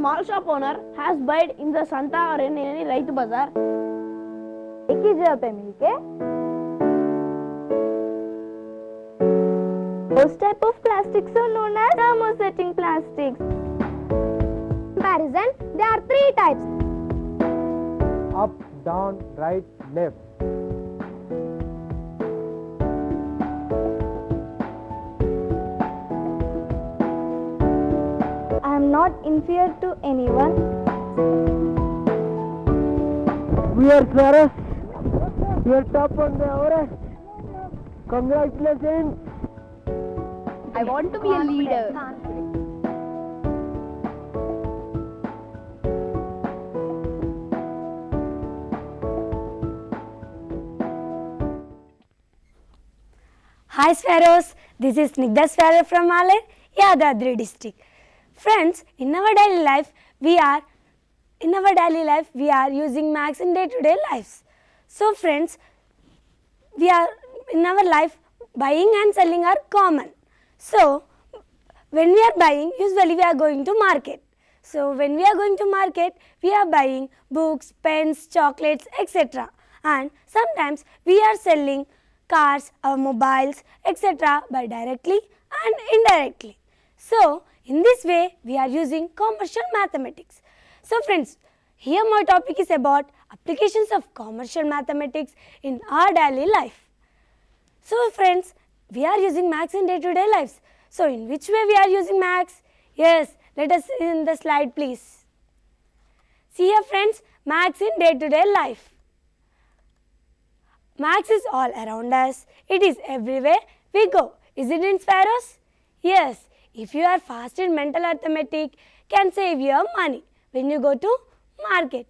small shop owner has bought in the Santa or in any Raitu Bazaar. एक ही जगह पे मिलके those type of plastics are known as thermosetting plastics. Comparison, there are 3 types: up, down, right, left. I am not inferior to anyone. We are Clarus. We are top on the Everest. Congratulations. I want to be a leader. Hi Sparrows, this is Snigdha Sparrow from Maler, Yadadri district. Friends, in our daily life we are using maths in day-to-day lives. So friends, we are in our life buying and selling are common. So when we are buying, usually we are going to market. So when we are going to market, we are buying books, pens, chocolates, etc. And sometimes we are selling cars, our mobiles, etc. by directly and indirectly. So in this way we are using commercial mathematics. So friends, here my topic is about applications of commercial mathematics in our daily life. So friends, we are using maths in day-to-day lives. So in which way we are using maths? Yes, let us see in the slide please. See here friends, maths in day-to-day life. Maths is all around us. It is everywhere we go. Is it in Sparrows? Yes. If you are fast in mental arithmetic, can save your money when you go to market.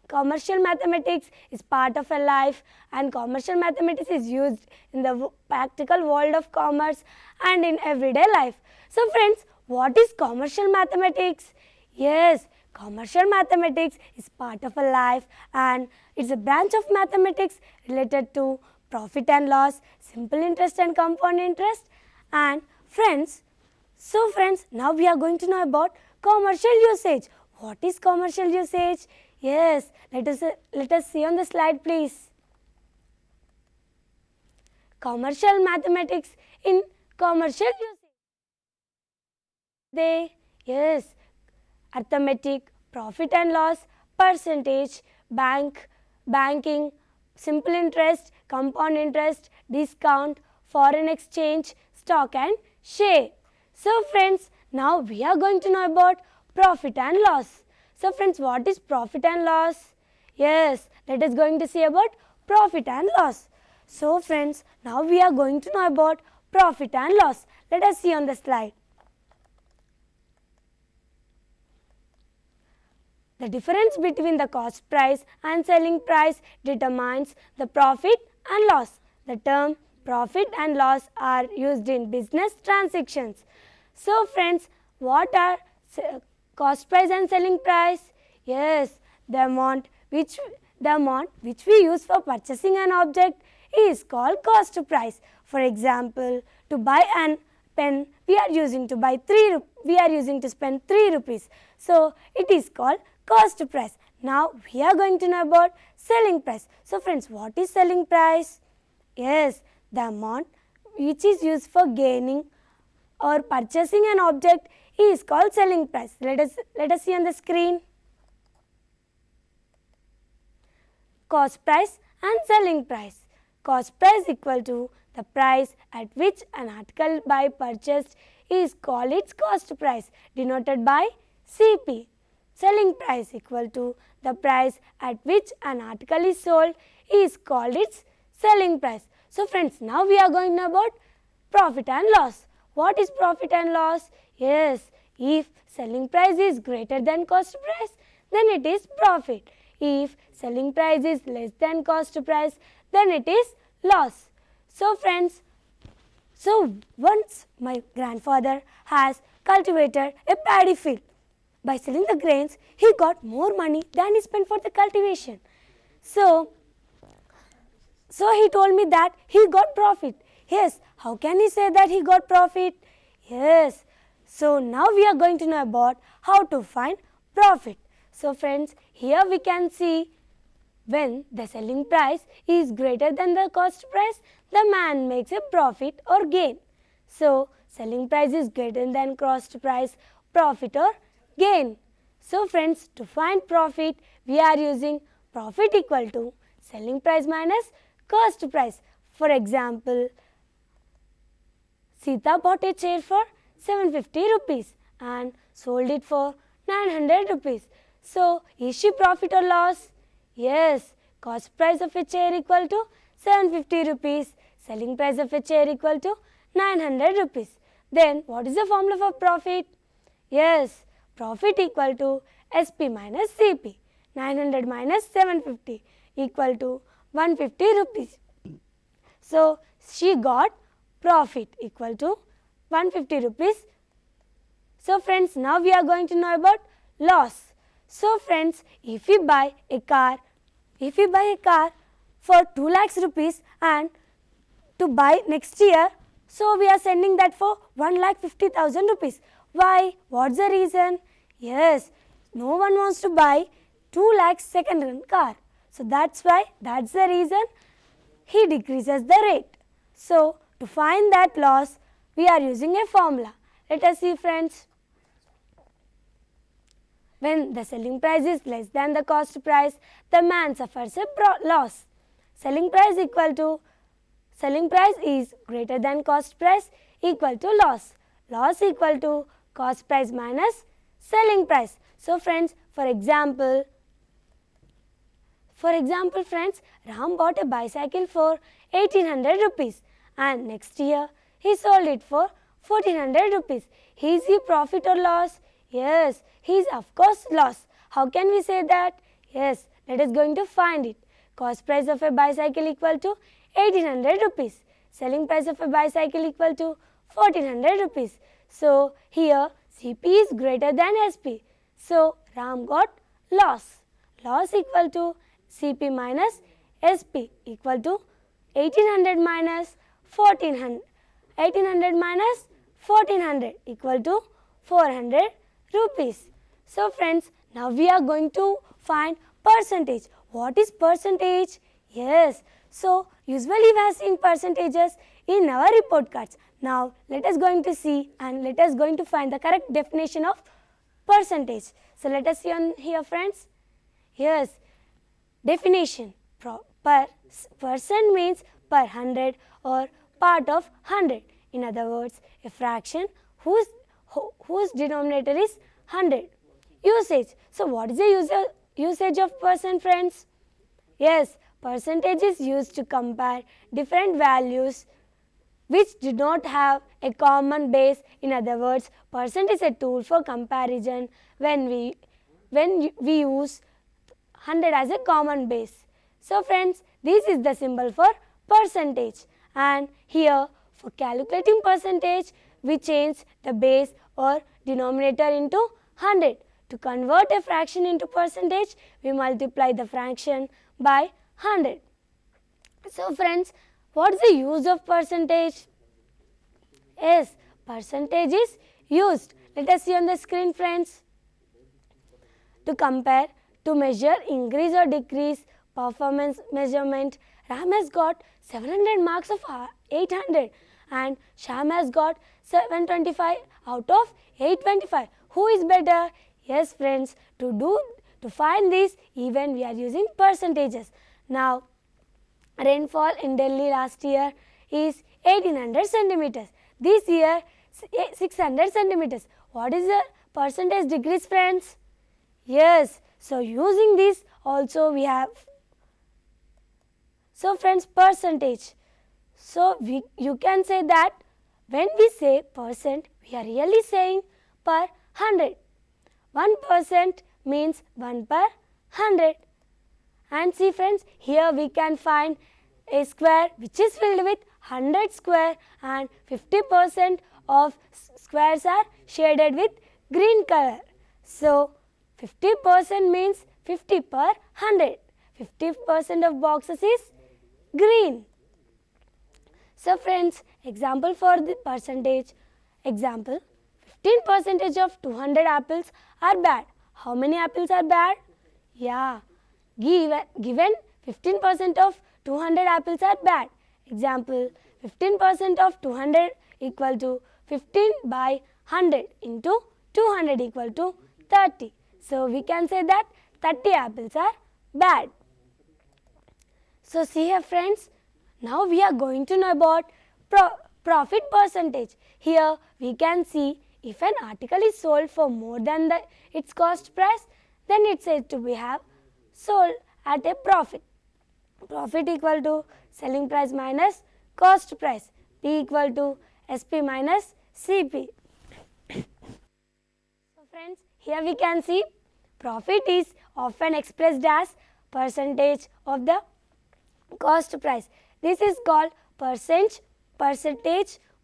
Commercial mathematics is part of a life, and commercial mathematics is used in the practical world of commerce and in everyday life. So friends, what is commercial mathematics? Yes, commercial mathematics is part of a life and it's a branch of mathematics related to profit and loss, simple interest and compound interest. And friends, now we are going to know about commercial usage. What is commercial usage? Yes, let us see on the slide please. Commercial mathematics in commercial usage. Yes, arithmetic, profit and loss, percentage, banking, simple interest, compound interest, discount, foreign exchange, stock and share. So friends, now we are going to know about profit and loss. So friends, what is profit and loss? Yes, let us going to see about profit and loss. So friends, now we are going to know about profit and loss. Let us see on the slide. The difference between the cost price and selling price determines the profit and loss. The term profit and loss are used in business transactions. So friends, what are cost price and selling price? Yes, the amount which we use for purchasing an object is called cost price. For example, to buy an pen we are using to spend 3 rupees. So it is called cost price. Now we are going to know about selling price. So friends, what is selling price? Yes, the amount which is used for gaining or purchasing an object is called selling price. Let us see on the screen. Cost price and selling price. Cost price equal to the price at which an article by purchased is called its cost price, denoted by CP. Selling price equal to the price at which an article is sold is called its selling price. So friends, now we are going to know about profit and loss. What is profit and loss? Yes, if selling price is greater than cost price, then it is profit. If selling price is less than cost price, then it is loss. So friends, once my grandfather has cultivated a paddy field. By selling the grains, he got more money than he spent for the cultivation. So he told me that he got profit. Yes, how can he say that he got profit? Yes, So now we are going to know about how to find profit. So friends, here we can see when the selling price is greater than the cost price, the man makes a profit or gain. So selling price is greater than cost price, profit or gain. So friends, to find profit, we are using profit equal to selling price minus cost price. For example, Sita bought a chair for 750 rupees and sold it for 900 rupees. So, is she profit or loss? Yes, cost price of a chair equal to 750 rupees, selling price of a chair equal to 900 rupees. Then, what is the formula for profit? Yes, profit equal to SP minus CP. 900 minus 750 equal to 150 rupees. So, she got profit equal to 150 rupees. So friends, now we are going to know about loss. So friends, if we buy a car for 2 lakhs rupees and to buy next year, so we are sending that for 1,50,000 rupees. Why? What's the reason? Yes, no one wants to buy 2 lakhs second hand car. So that's why, that's the reason he decreases the rate. So to find that loss, we are using a formula. Let us see friends. When the selling price is less than the cost price, the man suffers a loss. Selling price is greater than cost price equal to loss. Loss equal to cost price minus selling price. So friends, for example friends, Ram bought a bicycle for 1800 rupees and next year he sold it for 1400 rupees. Is he profit or loss? Yes, he is of course loss. How can we say that? Yes, let us going to find it. Cost price of a bicycle equal to 1800 rupees. Selling price of a bicycle equal to 1400 rupees. So here CP is greater than SP. So Ram got loss. Loss equal to CP minus SP equal to 1800 minus 1400. 1800 minus 1400 equal to 400 rupees. So friends, now we are going to find percentage. What is percentage? Yes, so usually we have seen percentages in our report cards. Now let us going to see and let us going to find the correct definition of percentage. So let us see on here friends. Yes, definition. Percent means per 100 or part of 100. In other words, a fraction whose denominator is 100. Usage. So what is the usage of percent friends? Yes, percentage is used to compare different values which do not have a common base. In other words, percent is a tool for comparison when we use 100 as a common base. So friends, this is the symbol for percentage, and here for calculating percentage we change the base or denominator into 100. To convert a fraction into percentage, we multiply the fraction by 100. So friends, what is the use of percentage? Yes, percentage is used. Let us see on the screen friends. To compare, to measure increase or decrease performance measurement, Ram has got 700 marks of 800 and Sham has got 725 out of 825. Who is better? Yes friends, to find this even we are using percentages. Now rainfall in Delhi last year is 1800 centimeters. This year 600 centimeters. What is the percentage decrease friends? Yes, so using this also we have. So friends, percentage. So you can say that when we say percent, we are really saying per 100. 1% means 1 per 100. And see friends, here we can find a square which is filled with 100 square and 50% of squares are shaded with green color. So 50% means 50 per 100. 50% of boxes is green. So friends, example for the percentage. Example, 15% of 200 apples are bad. How many apples are bad? Yeah, given 15% of 200 apples are bad. Example, 15% of 200 equal to 15 by 100 into 200 equal to 30. So we can say that 30 apples are bad. So see here friends, now we are going to know about profit percentage. Here we can see if an article is sold for more than its cost price, then it said to be have sold at a profit. Profit equal to selling price minus cost price. P equal to SP minus CP. So friends, here we can see profit is often expressed as percentage of the cost price. This is called percentage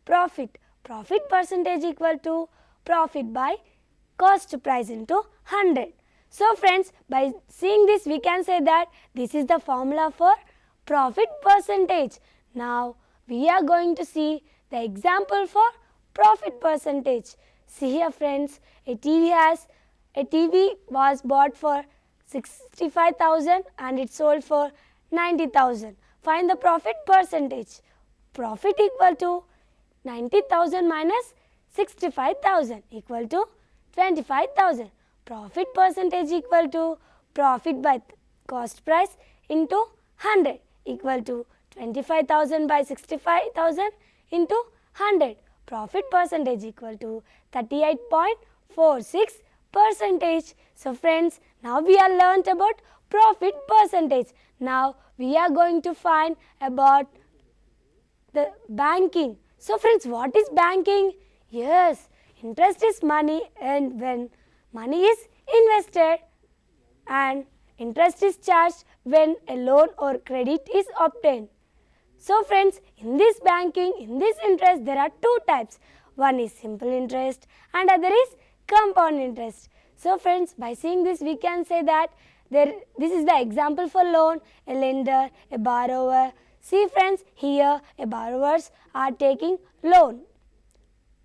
profit. Profit percentage equal to profit by cost price into 100. So friends, by seeing this we can say that this is the formula for profit percentage. Now we are going to see the example for profit percentage. See here friends, a TV was bought for 65,000 and it sold for 90,000. Find the profit percentage. Profit equal to 90,000 minus 65,000 equal to 25,000. Profit percentage equal to profit by cost price into 100 equal to 25,000 by 65,000 into 100. Profit percentage equal to 38.46%. So friends, now we are learnt about profit percentage. Now we are going to find about the banking. So friends, what is banking? Yes, interest is money, and when money is invested, and interest is charged when a loan or credit is obtained. So friends, in this banking, in this interest, there are two types. One is simple interest and other is compound interest. So friends, by seeing this we can say that this is the example for loan, a lender, a borrower. See friends, here a borrowers are taking loan.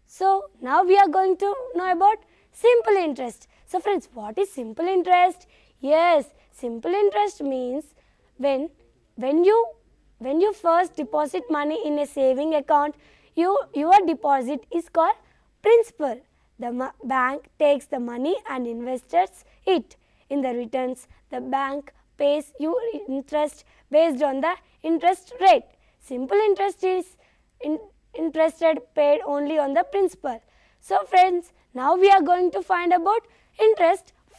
So now we are going to know about simple interest. So friends, what is simple interest? Yes, simple interest means when you first deposit money in a saving account, your deposit is called principal. The bank takes the money and invests it. In the returns, the bank pays you interest based on the interest rate. Simple interest is interest paid only on the principal. So friends, now we are going to find about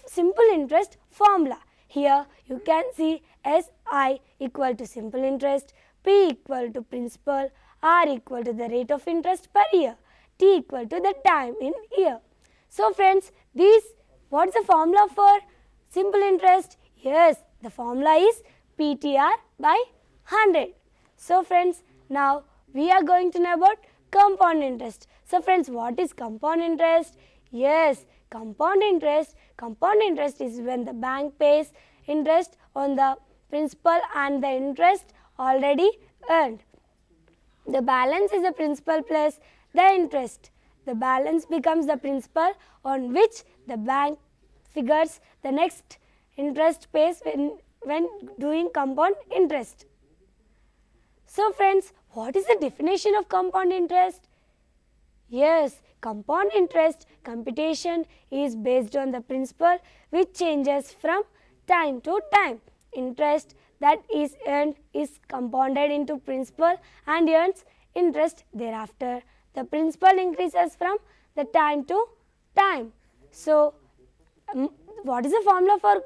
simple interest formula. Here you can see SI equal to simple interest, P equal to principal, R equal to the rate of interest per year, T equal to the time in year. So friends, what is the formula for simple interest? Yes, the formula is PTR by 100. So friends, now we are going to know about compound interest. So friends, what is compound interest? Yes, compound interest is when the bank pays interest on the principal and the interest already earned. The balance is the principal plus the interest. The balance becomes the principal on which the bank figures the next interest pays when doing compound interest. So friends, what is the definition of compound interest? Yes, compound interest computation is based on the principal which changes from time to time. Interest that is earned is compounded into principal and earns interest thereafter. The principal increases from the time to time. So, what is the formula for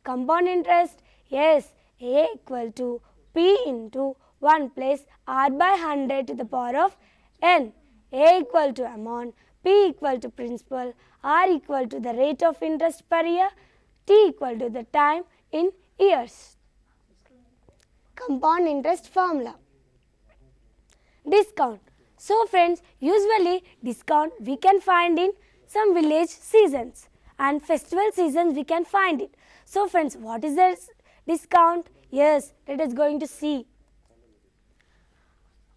compound interest? Yes, A equal to P into 1 plus R by 100 to the power of N. A equal to amount, P equal to principal, R equal to the rate of interest per year, T equal to the time in years. Compound interest formula. Discount. So friends, usually discount we can find in some village seasons and festival seasons we can find it. So friends, what is the discount? Yes, let us going to see.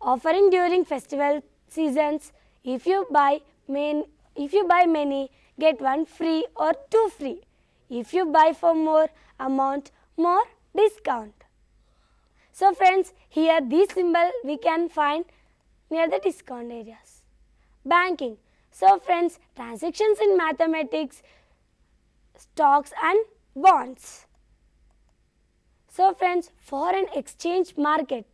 Offering during festival seasons, if you buy if you buy many, get one free or two free. If you buy for more amount, more discount. So friends, here this symbol we can find near the discount areas. Banking. So friends, transactions in mathematics, stocks and bonds. So friends, foreign exchange market.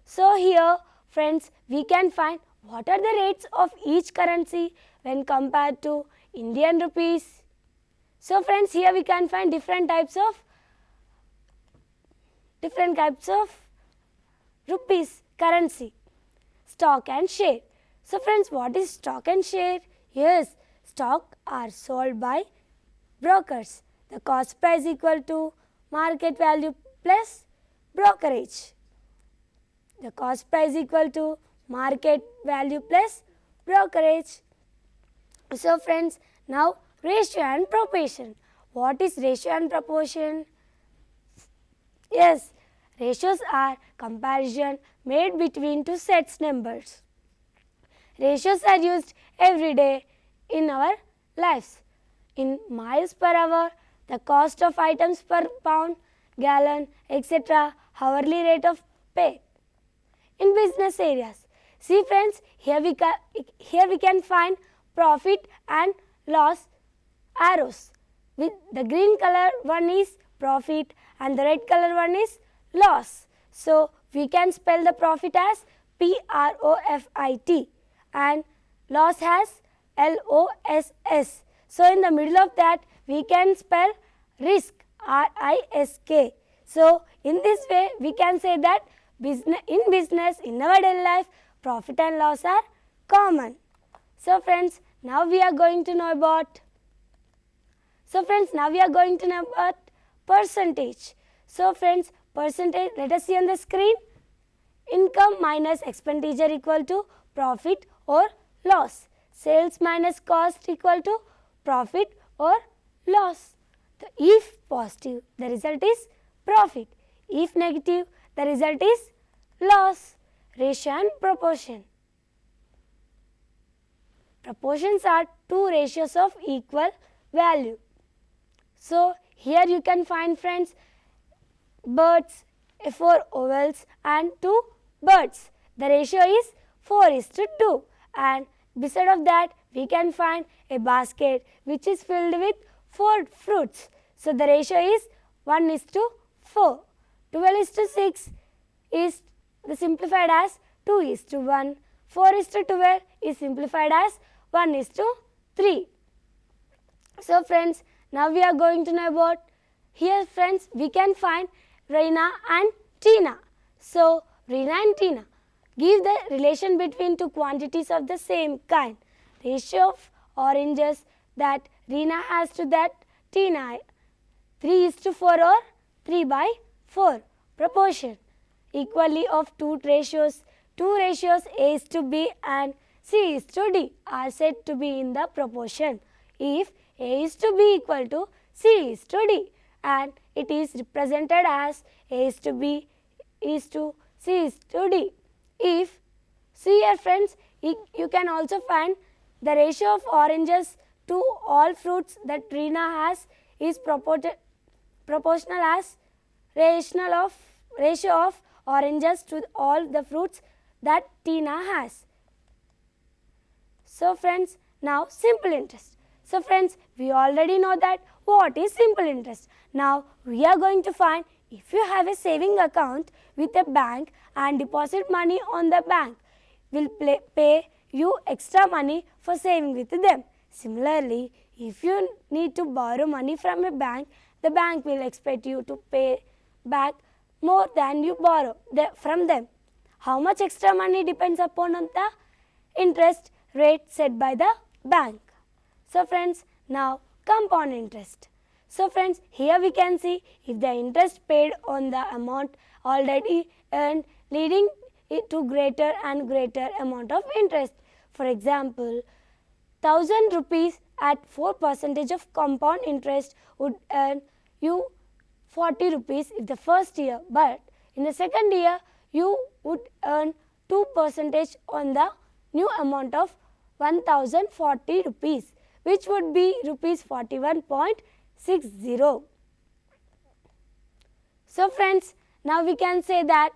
So here friends, we can find what are the rates of each currency when compared to Indian rupees. So friends, here we can find different types of rupees currency. Stock and share. So friends, what is stock and share? Yes, stock are sold by brokers. The cost price equal to market value plus brokerage. The cost price equal to market value plus brokerage. So friends, now ratio and proportion. What is ratio and proportion? Yes, ratios are comparison made between two sets numbers. Ratios are used every day in our lives. In miles per hour, the cost of items per pound, gallon, etc., hourly rate of pay. In business areas, see friends, here we can find profit and loss arrows. With the green color one is profit and the red color one is loss. So we can spell the profit as P-R-O-F-I-T and loss as L-O-S-S. So in the middle of that we can spell risk, R-I-S-K. So in this way we can say that in business, in our daily life, profit and loss are common. So friends, now we are going to know about percentage. So friends, percentage, let us see on the screen. Income minus expenditure equal to profit or loss. Sales minus cost equal to profit or loss. If positive, the result is profit. If negative, the result is loss. Ratio and proportion. Proportions are two ratios of equal value. So here you can find friends birds, 4 ovals and 2 birds. The ratio is 4:2 and beside of that we can find a basket which is filled with 4 fruits. So the ratio is 1:4. 12:6 is simplified as 2:1. 4:12 is simplified as 1:3. So friends, now we are going to know about, here friends we can find Reina and Tina. So Reina and Tina give the relation between two quantities of the same kind. Ratio of oranges that Reina has to that Tina, 3:4 or 3/4. Proportion equally of two ratios. Two ratios A:B and C:D are said to be in the proportion. If A:B equal to C:D and it is represented as A:B C:D. If, see here friends, you can also find the ratio of oranges to all fruits that Reena has is proportional as ratio of oranges to all the fruits that Tina has. So friends, now simple interest. So friends, we already know that what is simple interest. Now we are going to find if you have a saving account with a bank and deposit money on the bank, will pay you extra money for saving with them. Similarly, if you need to borrow money from a bank, the bank will expect you to pay back more than you borrow from them. How much extra money depends upon the interest rate set by the bank. So friends, now compound interest. So friends, here we can see if the interest paid on the amount already earned leading it to greater and greater amount of interest. For example, 1000 rupees at 4% of compound interest would earn you 40 rupees in the first year, but in the second year you would earn 2% on the new amount of 1040 rupees, which would be rupees 41.60. So friends, now we can say that,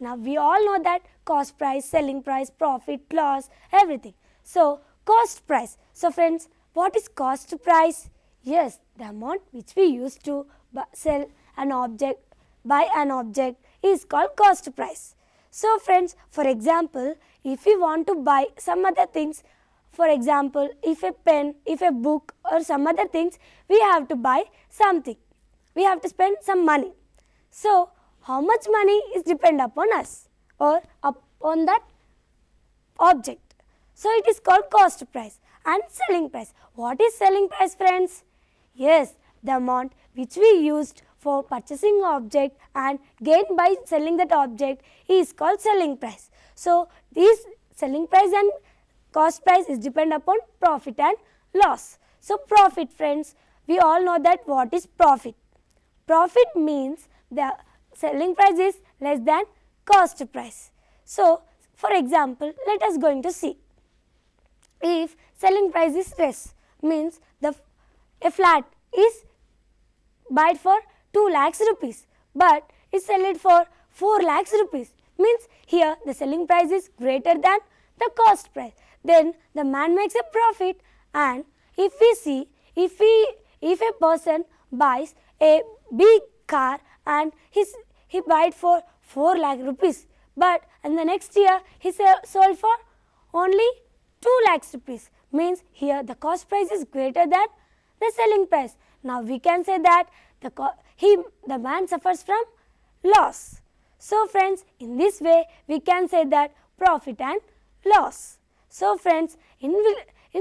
now we all know that cost price, selling price, profit, loss, everything. So cost price. So friends, what is cost price? Yes, the amount which we use to sell an object, buy an object is called cost price. So friends, for example, if we want to buy some other things, for example, if a pen, if a book or some other things, we have to buy something. We have to spend some money. So how much money is depend upon us or upon that object. So it is called cost price and selling price. What is selling price, friends? Yes, the amount which we used for purchasing object and gain by selling that object is called selling price. So this selling price and cost price is depend upon profit and loss. So profit, friends, we all know that what is profit. Profit means the selling price is less than cost price. So for example, let us going to see. If selling price is less, means a flat is buy for 2 lakhs rupees, but is sell it for 4 lakhs rupees, means here the selling price is greater than the cost price. Then the man makes a profit. And if we see, if a person buys a big car and he buy it for 4 lakh rupees, but in the next year he sold for only 2 lakhs rupees, means here the cost price is greater than the selling price. Now we can say that the man suffers from loss. So friends, in this way we can say that profit and loss. So friends, in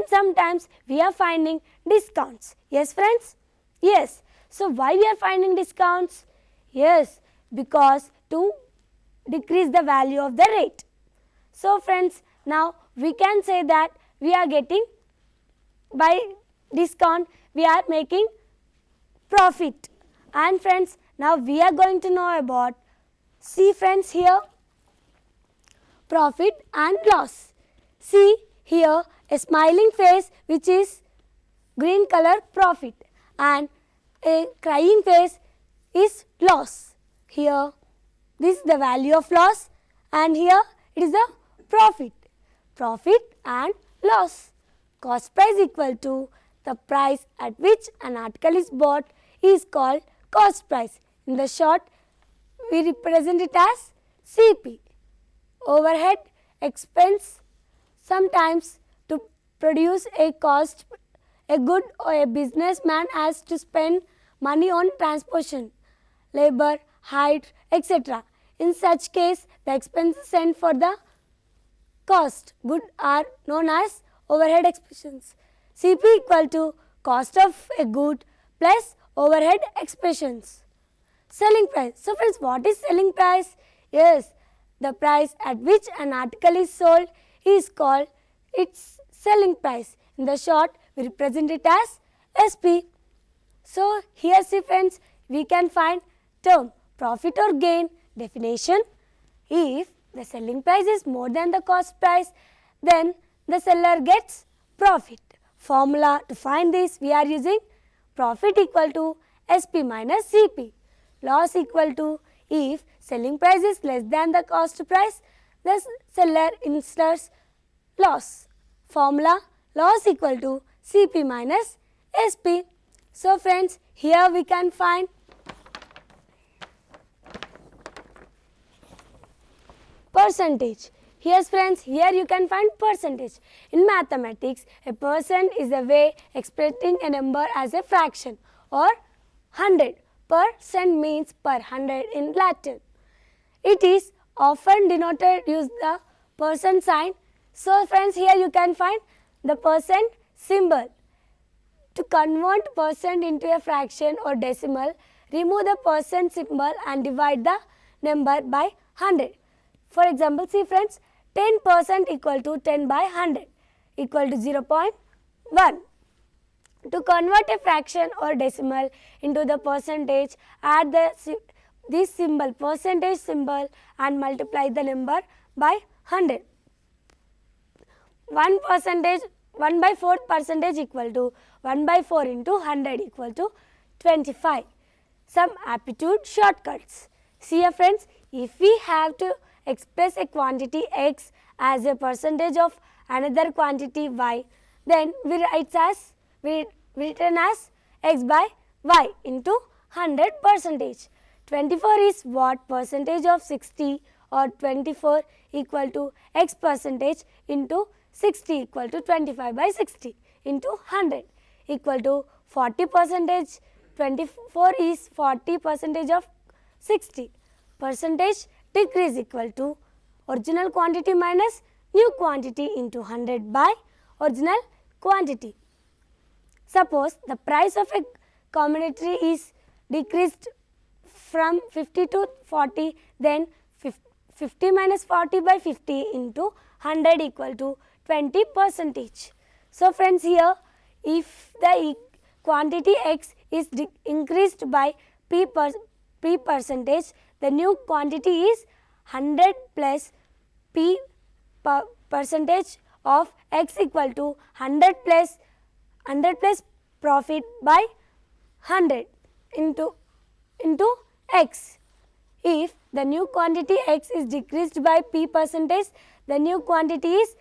sometimes we are finding discounts. Yes friends? Yes. So why we are finding discounts? Yes, because to decrease the value of the rate. So friends, now we can say that we are getting, by discount we are making profit. And friends, now we are going to know about, see friends here, profit and loss. See here a smiling face which is green color, profit, and a crying face is loss. Here this is the value of loss and here it is the profit. Profit and loss. Cost price equal to the price at which an article is bought is called cost price. In the short, we represent it as CP. Overhead expense. Sometimes to produce a good or a businessman has to spend money on transportation, labor, height, etc. In such case, the expenses sent for the cost good are known as overhead expenses. CP equal to cost of a good plus overhead expenses. Selling price. So friends, what is selling price? Yes, the price at which an article is sold is called its selling price. In the short, we represent it as SP. So here see friends, we can find term profit or gain. Definition: if the selling price is more than the cost price, then the seller gets profit. Formula to find this, we are using profit equal to SP minus CP. Loss equal to, if selling price is less than the cost price, the seller incurs loss. Formula: loss equal to CP minus SP. So friends, here we can find percentage. Yes friends, here you can find percentage. In mathematics, a percent is a way expressing a number as a fraction or 100. Percent means per 100 in Latin. It is often denoted use the percent sign. So friends, here you can find the percent symbol. To convert percent into a fraction or decimal, remove the percent symbol and divide the number by 100. For example, see friends, 10% equal to 10 by 100 equal to 0.1. To convert a fraction or decimal into the percentage, add this symbol, percentage symbol, and multiply the number by 100. 1 by 4 percentage equal to 1 by 4 into 100 equal to 25. Some aptitude shortcuts. See here friends, if we have to express a quantity x as a percentage of another quantity y, then we written as x by y into 100 percentage. 24 is what percentage of 60 or 24 equal to x percentage into 60 equal to 25 by 60 into 100 equal to 40 percentage. 24 is 40 percentage of 60. Percentage decrease equal to original quantity minus new quantity into 100 by original quantity. Suppose the price of a commodity is decreased from 50 to 40, then 50 minus 40 by 50 into 100 equal to 20 percentage. So friends, here if the quantity x is increased by p percentage, the new quantity is 100 plus p percentage of x equal to 100 plus profit by 100 into x. If the new quantity x is decreased by p percentage, the new quantity is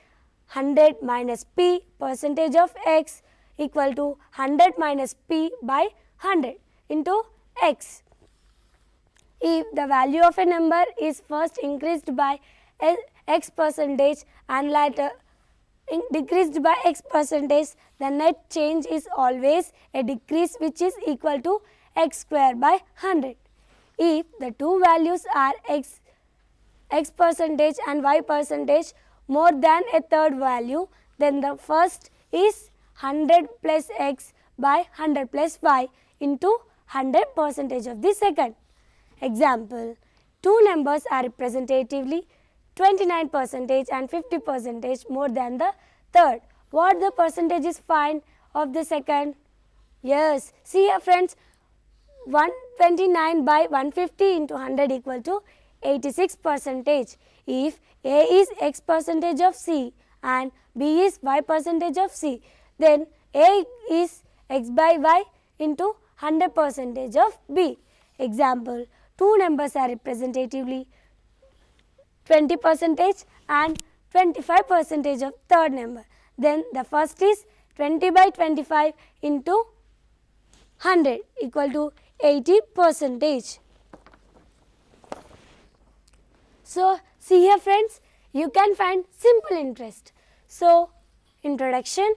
100 minus p percentage of x equal to 100 minus p by 100 into x. If the value of a number is first increased by x percentage and later decreased by x percentage, the net change is always a decrease which is equal to x square by 100. If the two values are x percentage and y percentage more than a third value, then the first is 100 plus x by 100 plus y into 100 percentage of the second. Example, two numbers are representatively 29 percentage and 50 percentage more than the third. What the percentage is find of the second? Yes, see here friends, 129 by 150 into 100 equal to 86 percentage. If A is x percentage of C and B is y percentage of C, then A is x by y into 100 percentage of B. Example, two numbers are representatively 20 percentage and 25 percentage of third number. Then the first is 20 by 25 into 100 equal to 80 percentage. So, see here friends, you can find simple interest. So, introduction,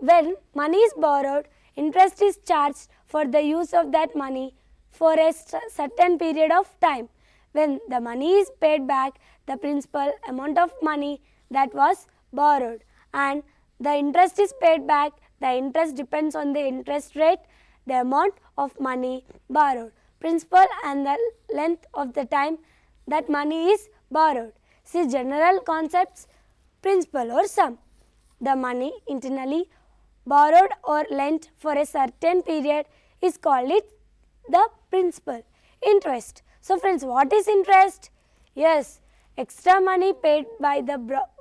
when money is borrowed, interest is charged for the use of that money for a certain period of time. When the money is paid back, the principal amount of money that was borrowed and the interest is paid back, the interest depends on the interest rate, the amount of money borrowed, principal and the length of the time that money is borrowed. See general concepts, principal or sum. The money internally borrowed or lent for a certain period is called the principal. Interest. So friends, what is interest? Yes, extra money paid by the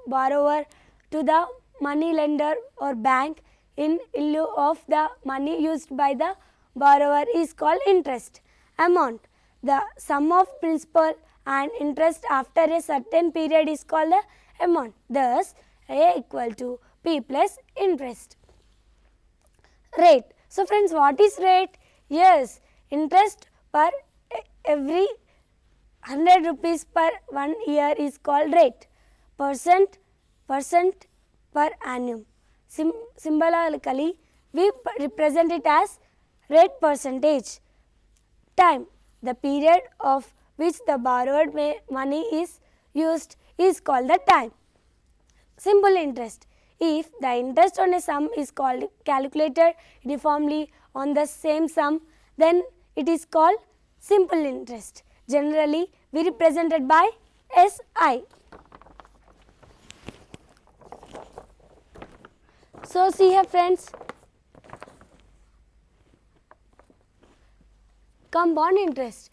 borrower to the money lender or bank in lieu of the money used by the borrower is called interest. Amount. The sum of principal and interest after a certain period is called the amount. Thus, A equal to P plus interest. Rate. So friends, what is rate? Yes, interest per every 100 rupees per 1 year is called rate. Percent per annum. Symbolically, we represent it as rate percentage. Time. The period of which the borrowed money is used is called the time. Simple interest. If the interest on a sum is calculated uniformly on the same sum, then it is called simple interest. Generally, we represent it by SI. So, see here friends, compound interest.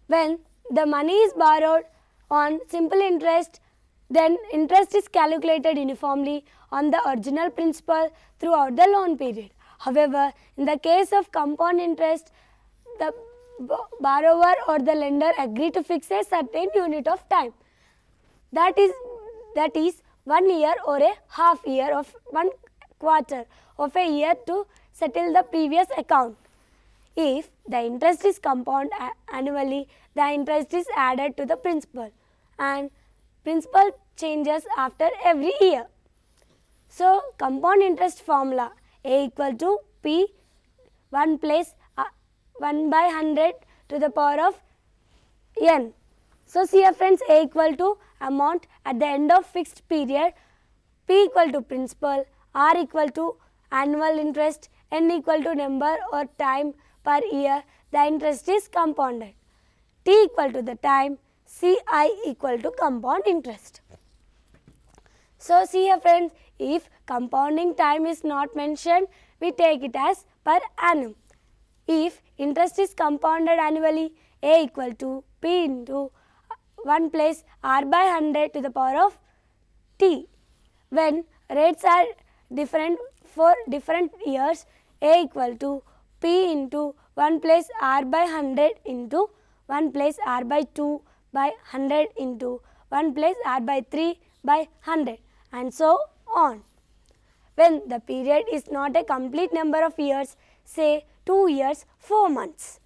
When the money is borrowed on simple interest, then interest is calculated uniformly on the original principal throughout the loan period. However, in the case of compound interest, the borrower or the lender agree to fix a certain unit of time, that is 1 year or a half year of 1 quarter of a year to settle the previous account. If the interest is compound annually, the interest is added to the principal and principal changes after every year. So, compound interest formula A equal to P 1 plus 1 by 100 to the power of n. So, see here friends, A equal to amount at the end of fixed period, P equal to principal, R equal to annual interest, n equal to number or time per year the interest is compounded, T equal to the time, Ci equal to compound interest. So, see here friends, if compounding time is not mentioned, we take it as per annum. If interest is compounded annually, A equal to P into 1 plus R by 100 to the power of T. When rates are different for different years, A equal to P into 1 plus R by 100 into 1 plus R by 2 by 100 into 1 plus R by 3 by 100 and so on. When the period is not a complete number of years, say 2 years 4 months,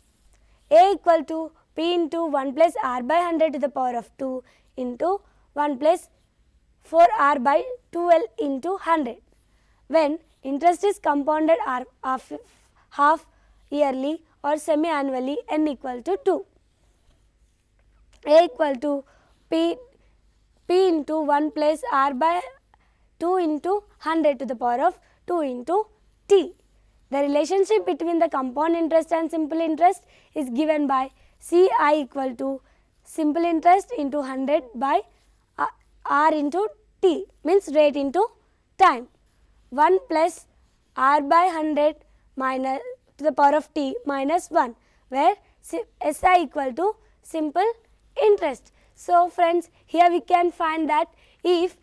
A equal to P into 1 plus R by 100 to the power of 2 into 1 plus 4R by 12 into 100. When interest is compounded half yearly or semi-annually, n equal to 2. A equal to P into 1 plus R by 2 into 100 to the power of 2 into T. The relationship between the compound interest and simple interest is given by Ci equal to simple interest into 100 by R into T, means rate into time. 1 plus R by 100 minus to the power of T minus 1, where Si equal to simple interest. So, friends, here we can find that if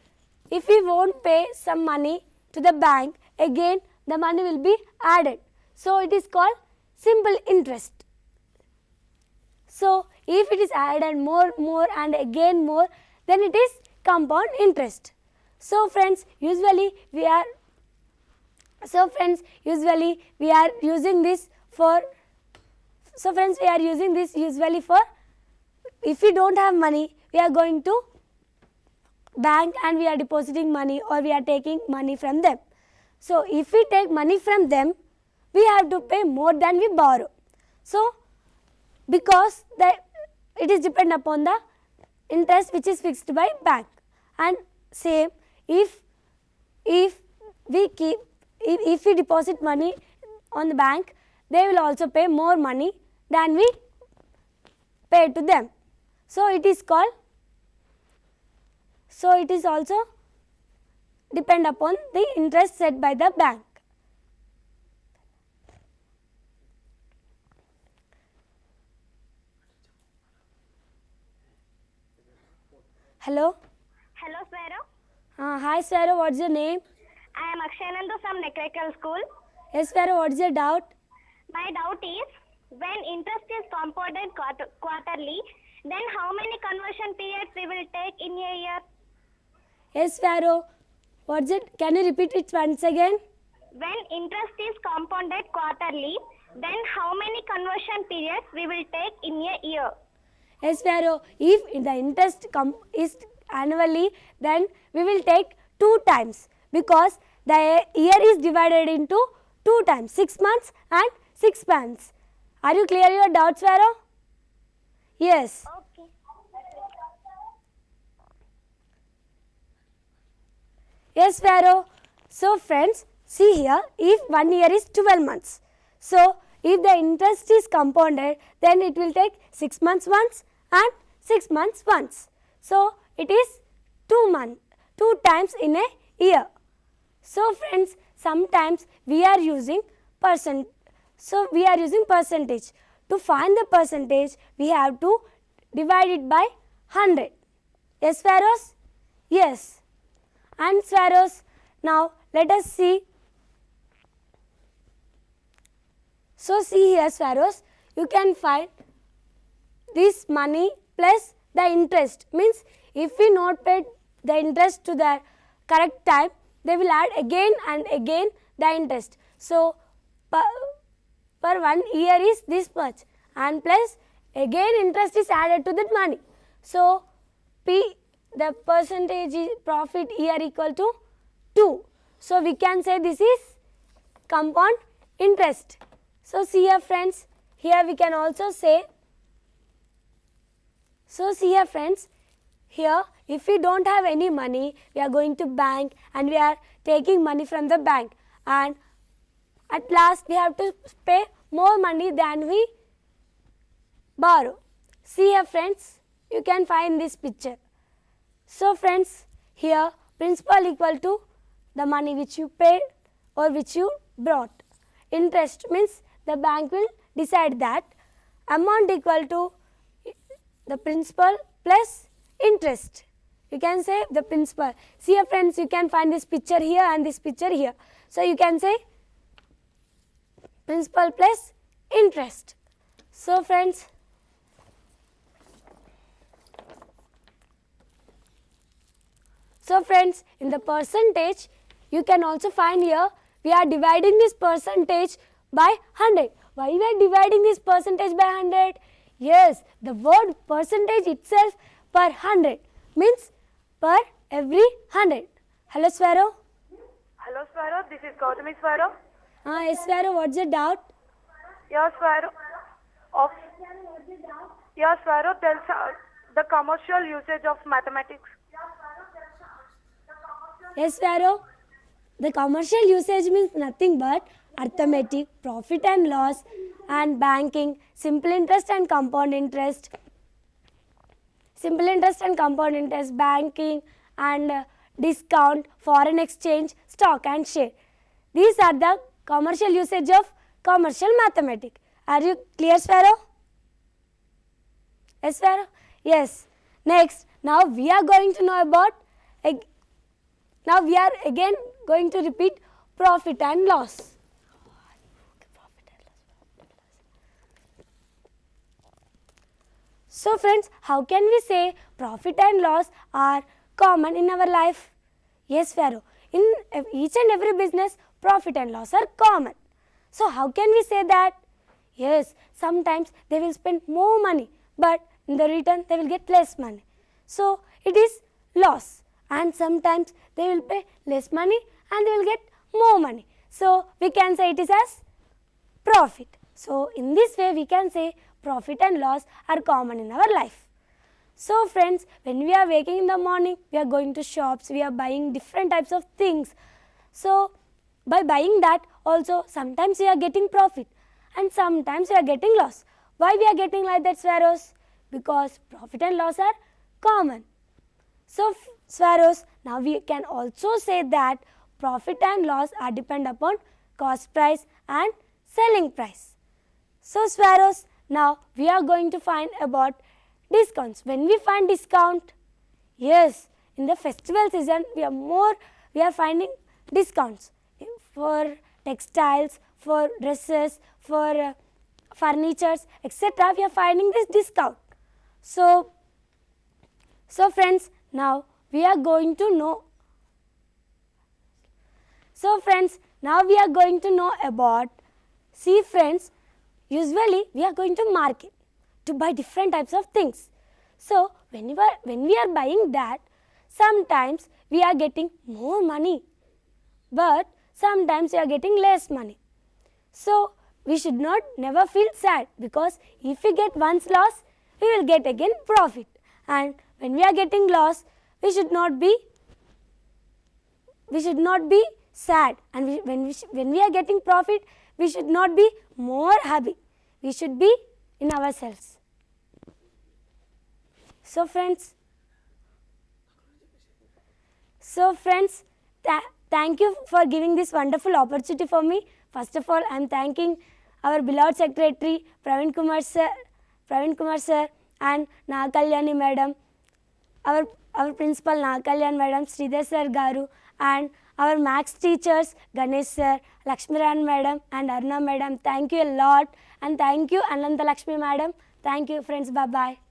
we won't pay some money to the bank, again the money will be added. So, it is called simple interest. So, if it is added more and again more, then it is compound interest. So, friends, usually we are using this for usually for, if we don't have money, we are going to bank and we are depositing money or we are taking money from them. So, if we take money from them, we have to pay more than we borrow. So, because it is depend upon the interest which is fixed by bank, and same if we deposit money on the bank, they will also pay more money than we pay to them. So, it is also depend upon the interest set by the bank. Hello. Hello, Swero. Hi, Swero. What's your name? I am Akshayanandu from Necracal School. Yes, Swero. What's your doubt? My doubt is, when interest is compounded quarterly, then how many conversion periods we will take in a year? Yes, Swero. What's it? Can you repeat it once again? When interest is compounded quarterly, then how many conversion periods we will take in a year? Yes, Swero. If the interest is annually, then we will take 2 times, because the year is divided into 2 times, 6 months and 6 months. Are you clear your doubts, Swero? Yes. Okay. Yes, Swero. So, friends, see here, if 1 year is 12 months. So, if the interest is compounded, then it will take 6 months once and 6 months once. So, it is 2 times in a year. So, friends, sometimes we are using percentage. To find the percentage, we have to divide it by 100. Yes, Pharaohs? Yes. And sparrows, now let us see. So see here sparrows, you can find this money plus the interest, means if we not paid the interest to the correct time, they will add again and again the interest. So per 1 year is this much, and plus again interest is added to that money. So P, the percentage is profit year equal to 2. So we can say this is compound interest. So see here friends, here we can also say, so see here friends, here if we don't have any money, we are going to bank and we are taking money from the bank, and at last we have to pay more money than we borrow. See here friends, you can find this picture. So friends, here principal equal to the money which you paid or which you brought. Interest means the bank will decide that amount equal to the principal plus interest. You can say the principal. See here friends, you can find this picture here and this picture here. So you can say principal plus interest. So friends, in the percentage, you can also find here, we are dividing this percentage by 100. Why we are dividing this percentage by 100? Yes, the word percentage itself per 100 means per every 100. Hello Sparrow. Hello Sparrow, this is Gautami Sparrow. Yes Sparrow, what's the doubt? Yeah Sparrow. There's the commercial usage of mathematics. Yes Sparrow, the commercial usage means nothing but arithmetic, profit and loss, and banking, simple interest and compound interest, banking and discount, foreign exchange, stock and share. These are the commercial usage of commercial mathematics. Are you clear Sparrow? Yes Sparrow? Yes. Next, now we are going to know about, now we are again going to repeat profit and loss. So friends, how can we say profit and loss are common in our life? Yes Sparrow, in each and every business, profit and loss are common. So how can we say that? Yes, sometimes they will spend more money, but in the return they will get less money. So it is loss, and sometimes they will pay less money and they will get more money. So we can say it is as profit. So in this way we can say profit and loss are common in our life. So friends, when we are waking in the morning, we are going to shops, we are buying different types of things. So by buying that also, sometimes we are getting profit and sometimes we are getting loss. Why we are getting like that Sparrows? Because profit and loss are common. So Sparrows, now we can also say that profit and loss are depend upon cost price and selling price. So Sparrows, now we are going to find about discounts. When we find discount, yes, in the festival season we are finding discounts for textiles, for dresses, for furnitures, etc. We are finding this discount. So friends, now we are going to know. So friends, now we are going to know about, see friends, usually we are going to market to buy different types of things. So when we are buying that, sometimes we are getting more money, but sometimes we are getting less money. So we should not never feel sad, because if we get once loss, we will get again profit. And when we are getting loss, we should not be sad. And when we are getting profit, we should not be more happy. We should be in ourselves. So friends, thank you for giving this wonderful opportunity for me. First of all, I am thanking our beloved secretary Praveen Kumar sir and Nagalyani madam, our our principal Nakalyan madam, Sridhar sir garu, and our maths teachers Ganesh sir, Lakshmiran madam and Arna madam. Thank you a lot, and thank you Ananta Lakshmi madam. Thank you friends. Bye bye.